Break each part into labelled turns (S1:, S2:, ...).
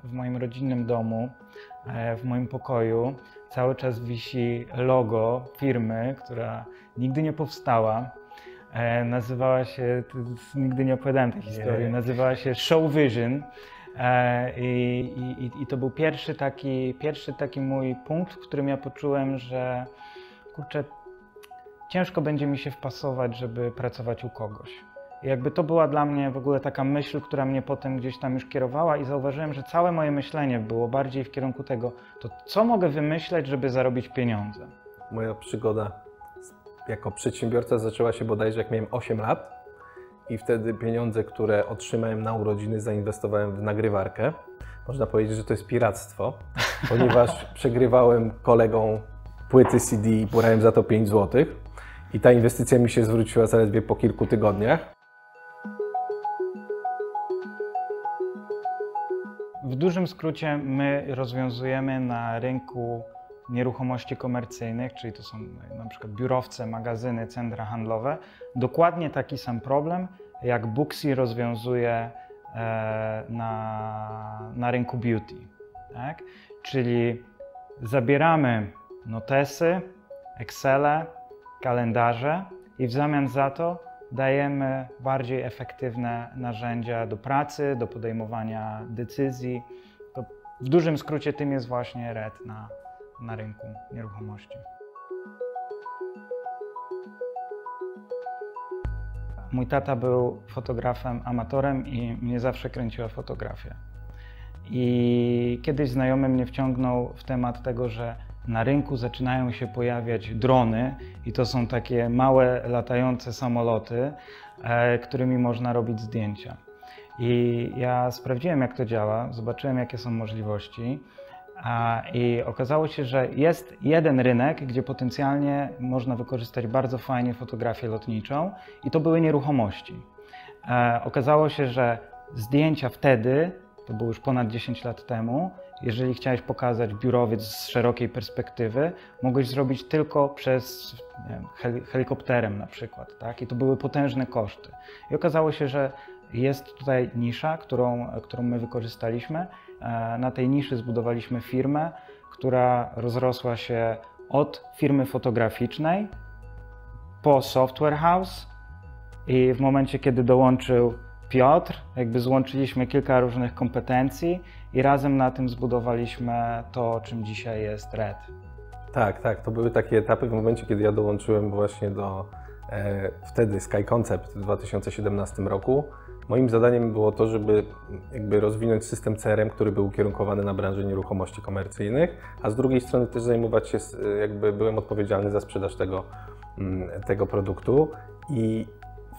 S1: W moim rodzinnym domu, w moim pokoju cały czas wisi logo firmy, która nigdy nie powstała. Nazywała się, nigdy nie opowiadałem tej historii, nazywała się Show Vision. I to był pierwszy taki mój punkt, w którym ja poczułem, że kurczę, ciężko będzie mi się wpasować, żeby pracować u kogoś. I jakby to była dla mnie w ogóle taka myśl, która mnie potem gdzieś tam już kierowała i zauważyłem, że całe moje myślenie było bardziej w kierunku tego, to co mogę wymyśleć, żeby zarobić pieniądze.
S2: Moja przygoda jako przedsiębiorca zaczęła się bodajże jak miałem 8 lat i wtedy pieniądze, które otrzymałem na urodziny, zainwestowałem w nagrywarkę. Można powiedzieć, że to jest piractwo, ponieważ przegrywałem kolegom płyty CD i brałem za to 5 zł. I ta inwestycja mi się zwróciła zaledwie po kilku tygodniach.
S1: W dużym skrócie my rozwiązujemy na rynku nieruchomości komercyjnych, czyli to są na przykład biurowce, magazyny, centra handlowe, dokładnie taki sam problem, jak Booksy rozwiązuje na rynku beauty. Tak? Czyli zabieramy notesy, Excele, kalendarze i w zamian za to dajemy bardziej efektywne narzędzia do pracy, do podejmowania decyzji. To w dużym skrócie tym jest właśnie RED na rynku nieruchomości. Mój tata był fotografem amatorem i mnie zawsze kręciła fotografia. I kiedyś znajomy mnie wciągnął w temat tego, że na rynku zaczynają się pojawiać drony i to są takie małe latające samoloty, którymi można robić zdjęcia. I ja sprawdziłem, jak to działa, zobaczyłem, jakie są możliwości i okazało się, że jest jeden rynek, gdzie potencjalnie można wykorzystać bardzo fajnie fotografię lotniczą i to były nieruchomości. Okazało się, że zdjęcia wtedy, to było już ponad 10 lat temu, jeżeli chciałeś pokazać biurowiec z szerokiej perspektywy, mogłeś zrobić tylko przez helikopterem na przykład, tak? I to były potężne koszty. I okazało się, że jest tutaj nisza, którą my wykorzystaliśmy. Na tej niszy zbudowaliśmy firmę, która rozrosła się od firmy fotograficznej po software house i w momencie, kiedy dołączył Piotr, jakby złączyliśmy kilka różnych kompetencji i razem na tym zbudowaliśmy to, czym dzisiaj jest RED.
S2: Tak, to były takie etapy w momencie, kiedy ja dołączyłem właśnie do wtedy Sky Concept w 2017 roku. Moim zadaniem było to, żeby jakby rozwinąć system CRM, który był ukierunkowany na branżę nieruchomości komercyjnych, a z drugiej strony też zajmować się, jakby byłem odpowiedzialny za sprzedaż tego produktu i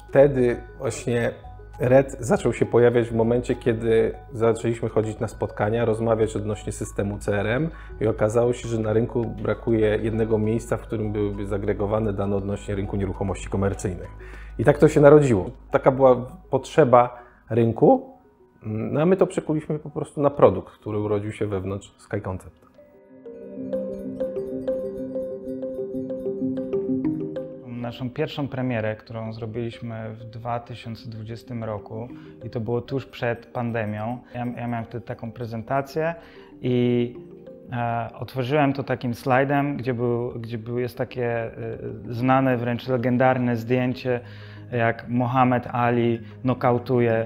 S2: wtedy właśnie RED zaczął się pojawiać w momencie, kiedy zaczęliśmy chodzić na spotkania, rozmawiać odnośnie systemu CRM i okazało się, że na rynku brakuje jednego miejsca, w którym byłyby zagregowane dane odnośnie rynku nieruchomości komercyjnych. I tak to się narodziło. Taka była potrzeba rynku, no a my to przekuliśmy po prostu na produkt, który urodził się wewnątrz Sky Concept.
S1: Naszą pierwszą premierę, którą zrobiliśmy w 2020 roku i to było tuż przed pandemią. Ja miałem wtedy taką prezentację i otworzyłem to takim slajdem, gdzie jest takie znane, wręcz legendarne zdjęcie, jak Mohamed Ali nokautuje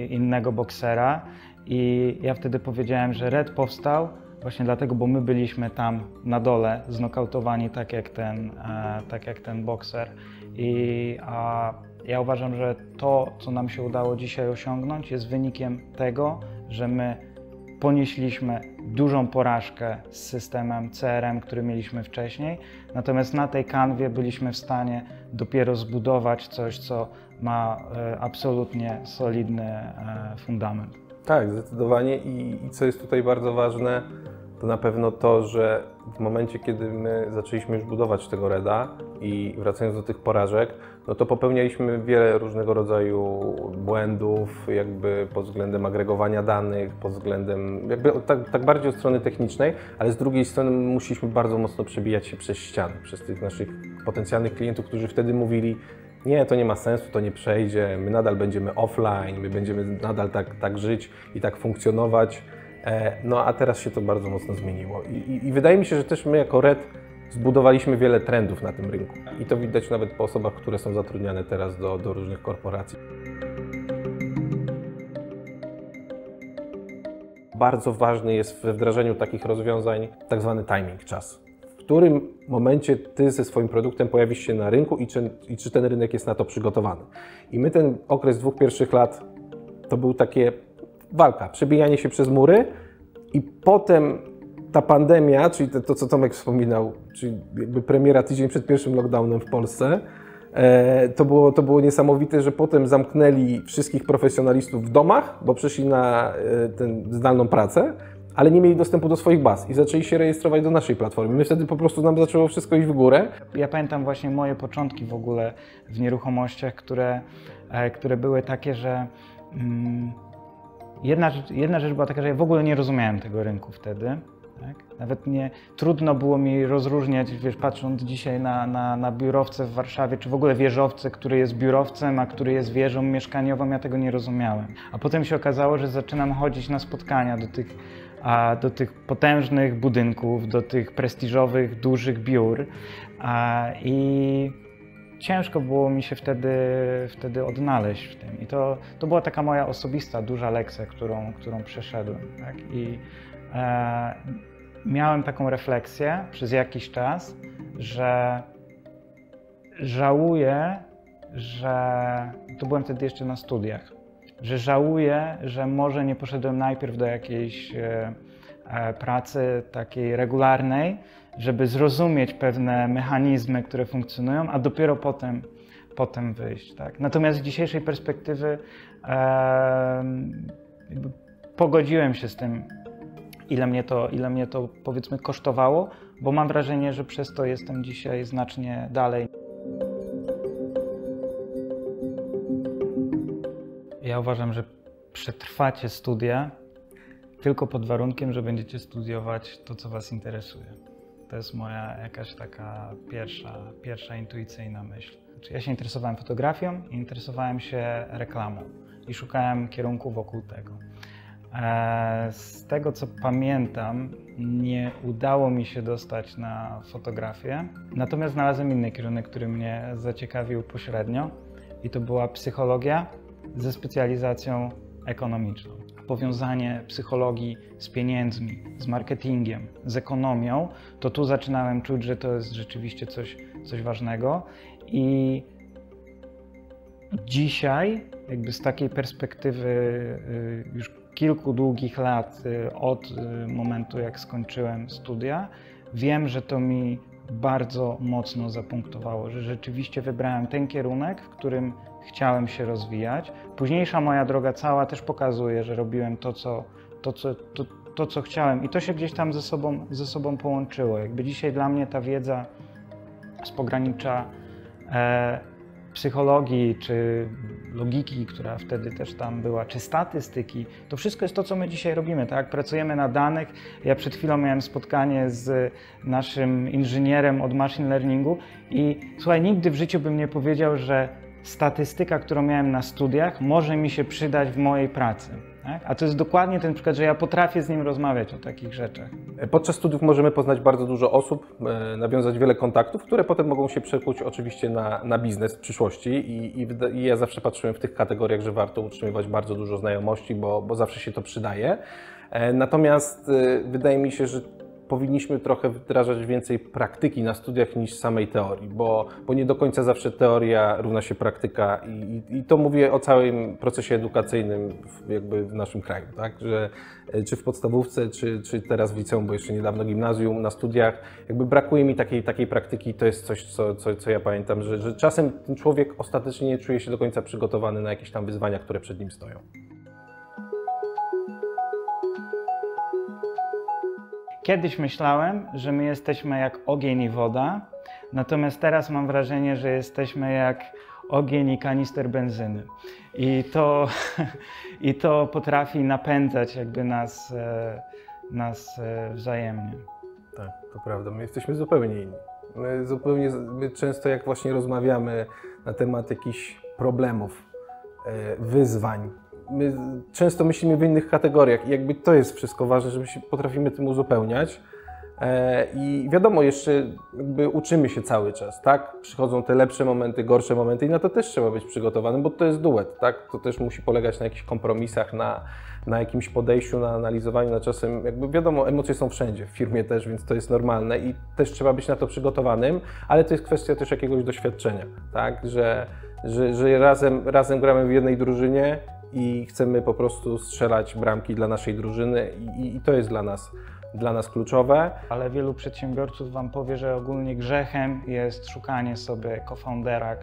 S1: innego boksera. I ja wtedy powiedziałem, że RED powstał właśnie dlatego, bo my byliśmy tam na dole znokautowani tak jak ten bokser. Ja uważam, że to, co nam się udało dzisiaj osiągnąć, jest wynikiem tego, że my ponieśliśmy dużą porażkę z systemem CRM, który mieliśmy wcześniej, natomiast na tej kanwie byliśmy w stanie dopiero zbudować coś, co ma absolutnie solidny fundament.
S2: Tak, zdecydowanie i co jest tutaj bardzo ważne, to na pewno to, że w momencie, kiedy my zaczęliśmy już budować tego Reda i wracając do tych porażek, no to popełnialiśmy wiele różnego rodzaju błędów, jakby pod względem agregowania danych, pod względem jakby tak bardziej od strony technicznej, ale z drugiej strony musieliśmy bardzo mocno przebijać się przez ściany, przez tych naszych potencjalnych klientów, którzy wtedy mówili: nie, to nie ma sensu, to nie przejdzie, my nadal będziemy offline, my będziemy nadal tak żyć i tak funkcjonować. No a teraz się to bardzo mocno zmieniło i wydaje mi się, że też my jako Red zbudowaliśmy wiele trendów na tym rynku i to widać nawet po osobach, które są zatrudniane teraz do różnych korporacji. Bardzo ważny jest we wdrażaniu takich rozwiązań tak zwany timing, czas. W którym momencie Ty ze swoim produktem pojawisz się na rynku i czy ten rynek jest na to przygotowany. I my ten okres 2 pierwszych lat to był takie walka, przebijanie się przez mury i potem ta pandemia, czyli to co Tomek wspominał, czyli jakby premiera tydzień przed pierwszym lockdownem w Polsce, to było niesamowite, że potem zamknęli wszystkich profesjonalistów w domach, bo przeszli na tę zdalną pracę, ale nie mieli dostępu do swoich baz i zaczęli się rejestrować do naszej platformy. My wtedy po prostu nam zaczęło wszystko iść w górę.
S1: Ja pamiętam właśnie moje początki w ogóle w nieruchomościach, które były takie, że jedna rzecz była taka, że ja w ogóle nie rozumiałem tego rynku wtedy. Tak? Nawet trudno było mi rozróżniać, wiesz, patrząc dzisiaj na biurowce w Warszawie, czy w ogóle wieżowce, który jest biurowcem, a który jest wieżą mieszkaniową, ja tego nie rozumiałem. A potem się okazało, że zaczynam chodzić na spotkania do tych potężnych budynków, do tych prestiżowych, dużych biur i ciężko było mi się wtedy odnaleźć w tym. I to była taka moja osobista, duża lekcja, którą przeszedłem. Tak? I miałem taką refleksję przez jakiś czas, że żałuję, to byłem wtedy jeszcze na studiach, że żałuję, że może nie poszedłem najpierw do jakiejś pracy takiej regularnej, żeby zrozumieć pewne mechanizmy, które funkcjonują, a dopiero potem wyjść. Tak? Natomiast z dzisiejszej perspektywy pogodziłem się z tym, ile mnie to powiedzmy kosztowało, bo mam wrażenie, że przez to jestem dzisiaj znacznie dalej. Ja uważam, że przetrwacie studia tylko pod warunkiem, że będziecie studiować to, co Was interesuje. To jest moja jakaś taka pierwsza intuicyjna myśl. Znaczy, ja się interesowałem fotografią i interesowałem się reklamą i szukałem kierunku wokół tego. Z tego, co pamiętam, nie udało mi się dostać na fotografię, natomiast znalazłem inny kierunek, który mnie zaciekawił pośrednio i to była psychologia ze specjalizacją ekonomiczną. Powiązanie psychologii z pieniędzmi, z marketingiem, z ekonomią, to tu zaczynałem czuć, że to jest rzeczywiście coś ważnego i dzisiaj, jakby z takiej perspektywy już kilku długich lat od momentu, jak skończyłem studia, wiem, że to mi bardzo mocno zapunktowało, że rzeczywiście wybrałem ten kierunek, w którym chciałem się rozwijać. Późniejsza moja droga cała też pokazuje, że robiłem to, co chciałem i to się gdzieś tam ze sobą połączyło. Jakby dzisiaj dla mnie ta wiedza z pogranicza psychologii, czy logiki, która wtedy też tam była, czy statystyki, to wszystko jest to, co my dzisiaj robimy, tak? Pracujemy na danych. Ja przed chwilą miałem spotkanie z naszym inżynierem od machine learningu i słuchaj, nigdy w życiu bym nie powiedział, że statystyka, którą miałem na studiach, może mi się przydać w mojej pracy. Tak? A to jest dokładnie ten przykład, że ja potrafię z nim rozmawiać o takich rzeczach.
S2: Podczas studiów możemy poznać bardzo dużo osób, nawiązać wiele kontaktów, które potem mogą się przekuć oczywiście na biznes w przyszłości i ja zawsze patrzyłem w tych kategoriach, że warto utrzymywać bardzo dużo znajomości, bo zawsze się to przydaje. Natomiast wydaje mi się, że powinniśmy trochę wdrażać więcej praktyki na studiach niż samej teorii, bo nie do końca zawsze teoria równa się praktyka i to mówię o całym procesie edukacyjnym jakby w naszym kraju, tak? Że czy w podstawówce, czy teraz w liceum, bo jeszcze niedawno gimnazjum, na studiach, jakby brakuje mi takiej praktyki, to jest coś, co ja pamiętam, że czasem ten człowiek ostatecznie nie czuje się do końca przygotowany na jakieś tam wyzwania, które przed nim
S1: Kiedyś myślałem, że my jesteśmy jak ogień i woda, natomiast teraz mam wrażenie, że jesteśmy jak ogień i kanister benzyny. I to potrafi napędzać jakby nas wzajemnie.
S2: Tak, to prawda. My jesteśmy zupełnie inni. My często jak właśnie rozmawiamy na temat jakichś problemów, wyzwań, my często myślimy w innych kategoriach i jakby to jest wszystko ważne, żeby się potrafimy tym uzupełniać. I wiadomo, jeszcze jakby uczymy się cały czas, tak? Przychodzą te lepsze momenty, gorsze momenty i na to też trzeba być przygotowanym, bo to jest duet, tak? To też musi polegać na jakichś kompromisach, na jakimś podejściu, na analizowaniu, na czasem, jakby wiadomo, emocje są wszędzie, w firmie też, więc to jest normalne i też trzeba być na to przygotowanym, ale to jest kwestia też jakiegoś doświadczenia, tak? Że razem gramy w jednej drużynie i chcemy po prostu strzelać bramki dla naszej drużyny i to jest dla nas kluczowe.
S1: Ale wielu przedsiębiorców Wam powie, że ogólnie grzechem jest szukanie sobie co-foundera,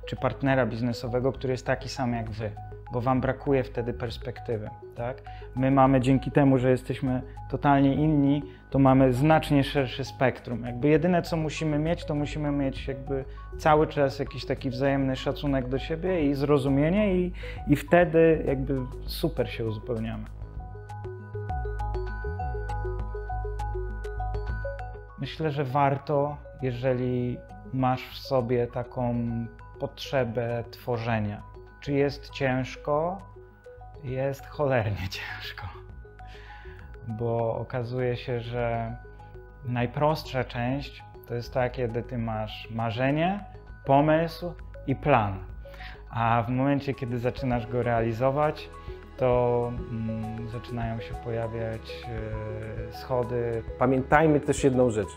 S1: czy partnera biznesowego, który jest taki sam jak Wy, bo Wam brakuje wtedy perspektywy, tak? My mamy dzięki temu, że jesteśmy totalnie inni, to mamy znacznie szerszy spektrum. Jakby jedyne, co musimy mieć, to musimy mieć jakby cały czas jakiś taki wzajemny szacunek do siebie i zrozumienie i wtedy jakby super się uzupełniamy. Myślę, że warto, jeżeli masz w sobie taką potrzebę tworzenia. Czy jest ciężko? Jest cholernie ciężko. Bo okazuje się, że najprostsza część to jest ta, kiedy ty masz marzenie, pomysł i plan. A w momencie, kiedy zaczynasz go realizować, to zaczynają się pojawiać schody.
S2: Pamiętajmy też jedną rzecz.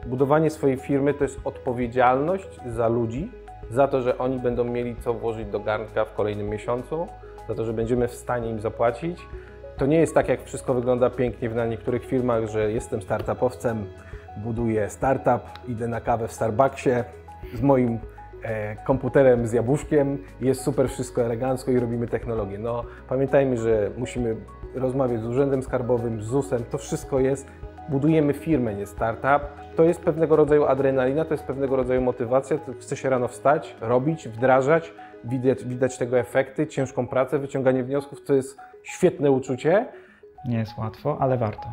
S2: Budowanie swojej firmy to jest odpowiedzialność za ludzi, za to, że oni będą mieli co włożyć do garnka w kolejnym miesiącu, za to, że będziemy w stanie im zapłacić. To nie jest tak, jak wszystko wygląda pięknie na niektórych firmach, że jestem startupowcem, buduję startup, idę na kawę w Starbucksie z moim komputerem z jabłuszkiem, jest super wszystko elegancko i robimy technologię. No, pamiętajmy, że musimy rozmawiać z Urzędem Skarbowym, z ZUS-em, to wszystko jest, budujemy firmę, nie startup. To jest pewnego rodzaju adrenalina, to jest pewnego rodzaju motywacja, chce się rano wstać, robić, wdrażać, widać tego efekty, ciężką pracę, wyciąganie wniosków, to jest świetne uczucie.
S1: Nie jest łatwo, ale warto.